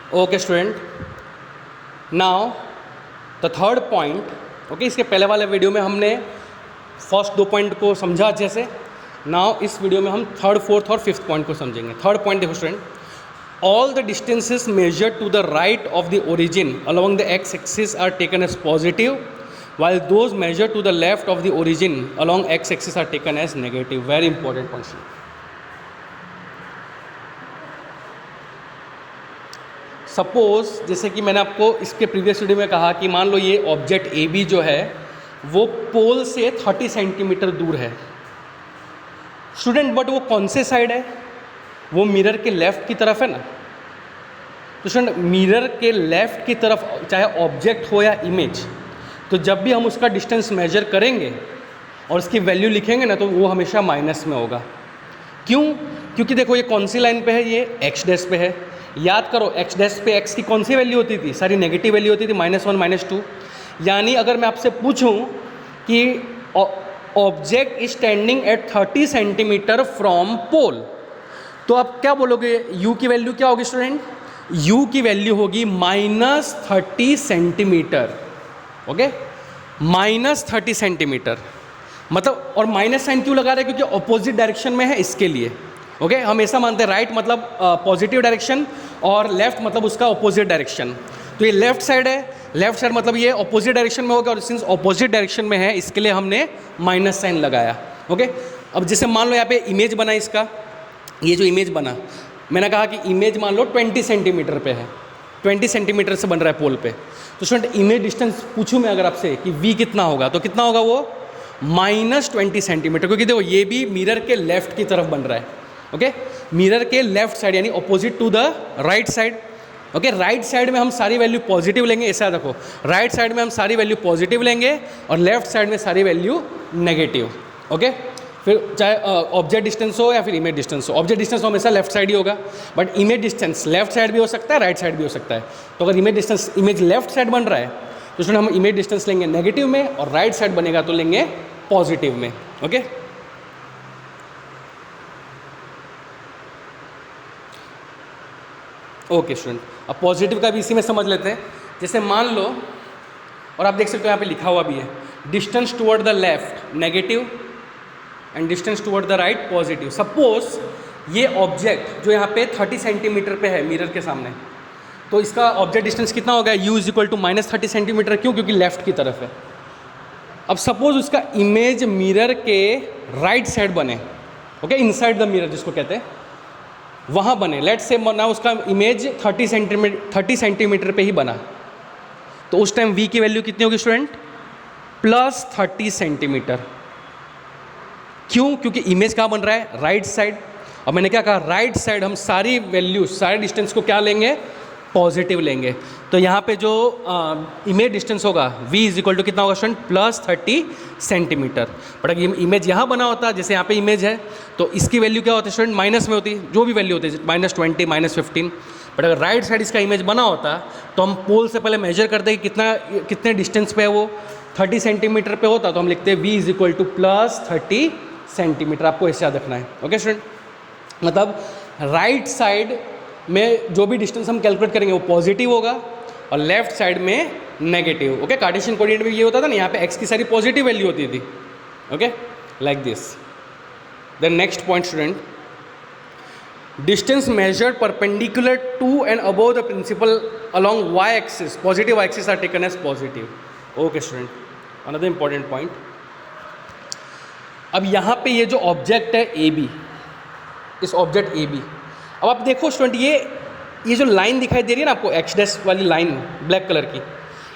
Okay student, now the third point. Okay, इसके पहले वाले वीडियो में हमने फर्स्ट दो पॉइंट को समझा अच्छे से। नाउ इस वीडियो में हम थर्ड, फोर्थ और फिफ्थ पॉइंट को समझेंगे। थर्ड पॉइंट देखो student, all the distances measured to the right of the origin along the x-axis are taken as positive, while those measured to the left of the origin along x-axis are taken as negative. Very important function. Suppose जैसे कि मैंने आपको इसके previous video में कहा कि मान लो ये ऑब्जेक्ट ए बी जो है वो पोल से 30 सेंटीमीटर दूर है स्टूडेंट, बट वो कौन से साइड है? वो मिरर के लेफ़्ट की तरफ है ना। तो स्टूडेंट मिरर के लेफ़्ट की तरफ चाहे ऑब्जेक्ट हो या इमेज, तो जब भी हम उसका डिस्टेंस मेजर करेंगे और उसकी वैल्यू लिखेंगे ना, तो वो हमेशा माइनस में होगा। क्यों? क्योंकि देखो ये कौन सी लाइन पे है, ये एक्स डैश पे है। याद करो एक्स डैश पे एक्स की कौन सी वैल्यू होती थी? सारी नेगेटिव वैल्यू होती थी, -1 -2। यानी अगर मैं आपसे पूछूं कि object is standing at 30 centimetre from pole, तो आप क्या बोलोगे? u की वैल्यू क्या होगी स्टूडेंट? u की वैल्यू होगी -30 सेंटीमीटर। ओके, -30 सेंटीमीटर मतलब, और माइनस साइन क्यों लगा रहे हैं? क्योंकि ऑपोजिट डायरेक्शन में है, इसके लिए। ओके, हम ऐसा मानते हैं राइट मतलब पॉजिटिव डायरेक्शन और लेफ्ट मतलब उसका ऑपोजिट डायरेक्शन। तो ये लेफ्ट साइड है, लेफ्ट साइड मतलब ये ऑपोजिट डायरेक्शन में होगा, और सिंस ऑपोजिट डायरेक्शन में है इसके लिए हमने माइनस साइन लगाया। ओके, अब जैसे मान लो यहाँ पे इमेज बना इसका, ये जो इमेज बना, मैंने कहा कि इमेज मान लो 20 सेंटीमीटर पे है, 20 सेंटीमीटर से बन रहा है पोल पे। तो स्टूडेंट इमेज डिस्टेंस पूछूं मैं अगर आपसे कि v कितना होगा, तो कितना होगा वो? -20 सेंटीमीटर, क्योंकि देखो ये भी मिरर के लेफ्ट की तरफ बन रहा है। ओके, मिरर के लेफ्ट साइड यानी opposite to the right side. Okay, right side में हम सारी वैल्यू पॉजिटिव लेंगे, ऐसा देखो राइट साइड में हम सारी वैल्यू पॉजिटिव लेंगे और लेफ्ट साइड में सारी वैल्यू नेगेटिव। ओके, फिर चाहे ऑब्जेक्ट डिस्टेंस हो या फिर इमेज डिस्टेंस हो, ऑब्जेक्ट डिस्टेंस तो हमेशा लेफ्ट साइड ही होगा, but image distance left side भी हो सकता है, राइट साइड भी हो सकता है। तो अगर image distance image left side बन रहा है तो उसमें हम इमेज डिस्टेंस लेंगे नेगेटिव में, और राइट साइड बनेगा तो लेंगे पॉजिटिव में। ओके, ओके स्टूडेंट, अब पॉजिटिव का भी इसी में समझ लेते हैं। जैसे मान लो, और आप देख सकते हो यहाँ पे लिखा हुआ भी है, distance toward the left negative and distance toward the right positive. Suppose ये ऑब्जेक्ट जो यहाँ पे 30 सेंटीमीटर पे है मिरर के सामने, तो इसका ऑब्जेक्ट डिस्टेंस कितना होगा? u = -30 centimetre. क्यों? क्योंकि लेफ्ट की तरफ है। अब सपोज उसका इमेज मिरर के राइट साइड बने, ओके, इनसाइड द मिरर जिसको कहते हैं, वहाँ बने। लेट्स से ना उसका इमेज 30 सेंटीमीटर पे ही बना, तो उस टाइम v की वैल्यू कितनी होगी स्टूडेंट? +30 सेंटीमीटर। क्यों? क्योंकि इमेज कहाँ बन रहा है? Right side. और मैंने क्या कहा? राइट साइड हम सारी वैल्यू, सारे डिस्टेंस को क्या लेंगे? पॉजिटिव लेंगे। तो यहाँ पे जो इमेज डिस्टेंस होगा v = कितना होगा स्टूडेंट? +30 सेंटीमीटर। बट अगर इमेज यहाँ बना होता, जैसे यहाँ पे इमेज है, तो इसकी वैल्यू क्या होती है स्टूडेंट? माइनस में होती, जो भी वैल्यू होती है, -20 -15। बट अगर राइट साइड इसका इमेज बना होता तो हम पोल से पहले मेजर करते कि कितने डिस्टेंस पे है वो। 30 सेंटीमीटर पे होता तो हम लिखते हैं v = +30 सेंटीमीटर। आपको ऐसे याद रखना है। ओके स्टूडेंट, मतलब राइट साइड में जो भी डिस्टेंस हम कैलकुलेट करेंगे वो पॉजिटिव होगा और लेफ्ट साइड में नेगेटिव। ओके, कार्टेशियन कोऑर्डिनेट में ये होता था ना, यहाँ पे x की सारी पॉजिटिव वैल्यू होती थी। Okay, like this. Then next point student, distance measured perpendicular to and above the principal along y axis, positive axis are taken as positive. Okay student, another important point. अब यहाँ पे ये जो object है A B, इस object A B, अब आप देखो स्टूडेंट ये जो लाइन दिखाई दे रही है ना आपको, एक्स डैश वाली लाइन ब्लैक कलर की,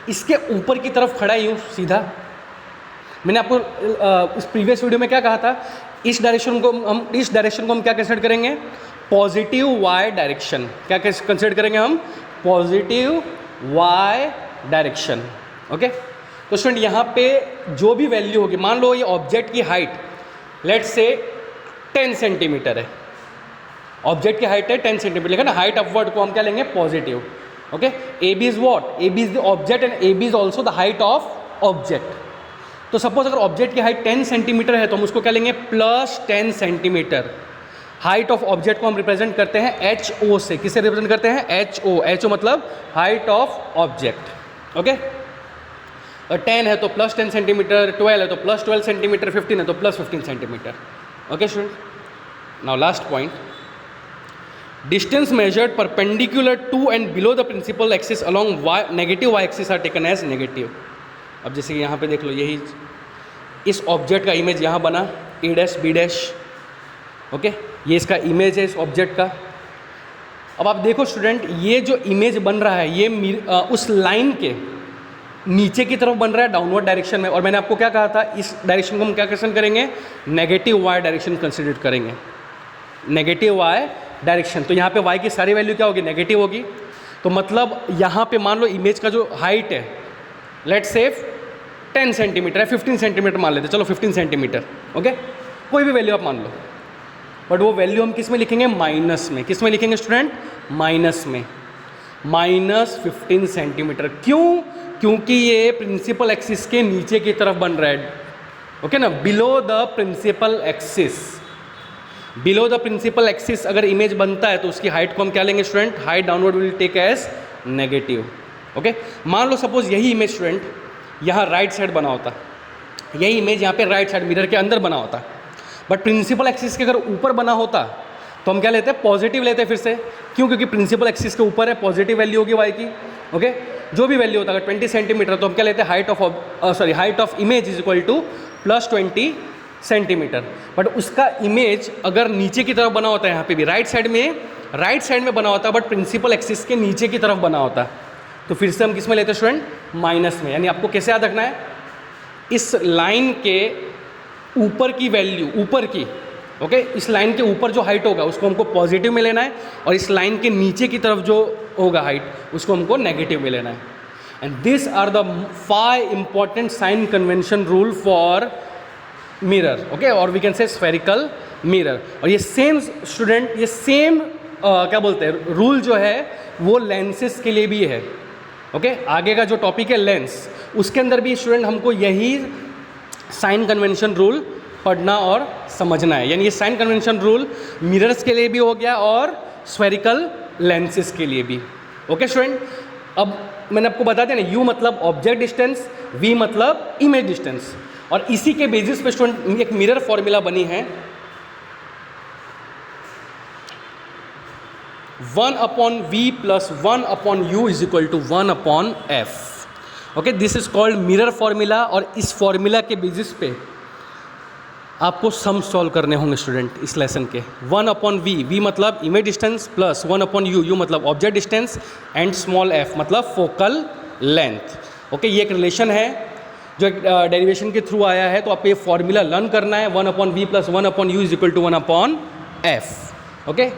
इसके ऊपर की तरफ खड़ा है यूँ सीधा। मैंने आपको इस प्रीवियस वीडियो में क्या कहा था? इस डायरेक्शन को हम क्या कंसिडर करेंगे? Positive y direction. क्या कंसिडर करेंगे हम? Positive y direction. ओके, तो स्टूडेंट यहाँ पे जो भी वैल्यू होगी, मान लो ये ऑब्जेक्ट की हाइट लेट्स से 10 सेंटीमीटर है, ऑब्जेक्ट की हाइट है 10 सेंटीमीटर, लेकिन हाइट अपवर्ड को हम क्या लेंगे? Positive. Okay, A B is what? A B is the object and A B is also the height of object. तो सपोज अगर ऑब्जेक्ट की हाइट 10 सेंटीमीटर है तो हम उसको क्या लेंगे? +10 सेंटीमीटर। हाइट ऑफ ऑब्जेक्ट को हम रिप्रेजेंट करते हैं एच ओ से। किसे रिप्रेजेंट करते हैं? H O. एच ओ मतलब हाइट ऑफ ऑब्जेक्ट। ओके, 10 है तो प्लस 10 सेंटीमीटर, 12 है तो प्लस 12 सेंटीमीटर, 15 है तो plus 15 centimetre. Okay student, now last point, distance measured perpendicular to and below the principal axis along y negative y axis are taken as negative. अब जैसे कि यहाँ पे देख लो, यही इस ऑब्जेक्ट का इमेज यहाँ बना ए डैश बी डैश। ओके, ये इसका इमेज है इस ऑब्जेक्ट का। अब आप देखो स्टूडेंट, ये जो इमेज बन रहा है ये उस लाइन के नीचे की तरफ बन रहा है डाउनवर्ड डायरेक्शन में, और मैंने आपको क्या कहा था, इस डायरेक्शन को हम क्या कंसिडर करेंगे? नेगेटिव वाई डायरेक्शन कंसिडर करेंगे, नेगेटिव वाई डायरेक्शन। तो यहाँ पे y की सारी वैल्यू क्या होगी? नेगेटिव होगी। तो मतलब यहाँ पे मान लो इमेज का जो हाइट है, लेट्स से 10 सेंटीमीटर है, 15 सेंटीमीटर मान लेते, चलो 15 सेंटीमीटर। ओके, कोई भी वैल्यू आप मान लो, बट वो वैल्यू हम किस में लिखेंगे? माइनस में। किस में लिखेंगे स्टूडेंट? माइनस में, -15 सेंटीमीटर। क्यों? क्योंकि ये प्रिंसिपल एक्सिस के नीचे की तरफ बन रहा है। ओके ना, below the principal axis. Below the principal axis अगर इमेज बनता है तो उसकी हाइट को हम क्या लेंगे student? Height downward will take as negative. Okay, मान लो सपोज यही इमेज स्टूडेंट यहाँ राइट साइड बना होता, यही इमेज यहाँ पे राइट साइड मिरर के अंदर बना होता, बट प्रिंसिपल एक्सिस के अगर ऊपर बना होता तो हम क्या लेते हैं? पॉजिटिव लेते हैं फिर से। क्यों? क्योंकि प्रिंसिपल एक्सिस के ऊपर है, पॉजिटिव वैल्यू होगी वाई की। ओके, जो भी वैल्यू होता है, अगर 20 सेंटीमीटर तो हम क्या लेते हैं? Height of image is equal to +20 centimetre. But उसका इमेज अगर नीचे की तरफ बना होता है, यहाँ पे भी राइट साइड में बना होता है, बट प्रिंसिपल एक्सिस के नीचे की तरफ बना होता है, तो फिर से हम किस में लेते हैं स्टूडेंट? माइनस में। यानी आपको कैसे याद रखना है? इस लाइन के ऊपर की वैल्यू, ऊपर की, ओके, इस लाइन के ऊपर जो हाइट होगा उसको हमको पॉजिटिव में लेना है, और इस लाइन के नीचे की तरफ जो होगा हाइट उसको हमको नेगेटिव में लेना है। And this are the 5 important sign convention rule for mirror. Okay, और we can say spherical mirror. और ये सेम स्टूडेंट, ये सेम क्या बोलते हैं रूल जो है वो लेंसेज के लिए भी है। ओके, आगे का जो टॉपिक है लेंस, उसके अंदर भी स्टूडेंट हमको यही साइन कन्वेंशन रूल पढ़ना और समझना है। यानी ये साइन कन्वेंशन रूल मिरर्स के लिए भी हो गया और स्फेरिकल लेंसेज के लिए भी। ओके स्टूडेंट, अब मैंने आपको बता दिया ना, U मतलब ऑब्जेक्ट डिस्टेंस, V मतलब इमेज डिस्टेंस, और इसी के बेसिस पे स्टूडेंट एक मिरर फॉर्मूला बनी है 1/V + 1/U = 1/F। Okay, this is called mirror formula, और इस फॉर्मूला के बेसिस पे आपको सम सॉल्व करने होंगे स्टूडेंट इस लेसन के। 1/V, V मतलब image distance, plus 1/U, U मतलब object distance, and small f मतलब फोकल लेंथ। ओके, ये एक रिलेशन है जो एक डेरिवेशन के थ्रू आया है, तो आपको ये फॉर्मूला लर्न करना है। 1/V + 1/U = 1/F। ओके,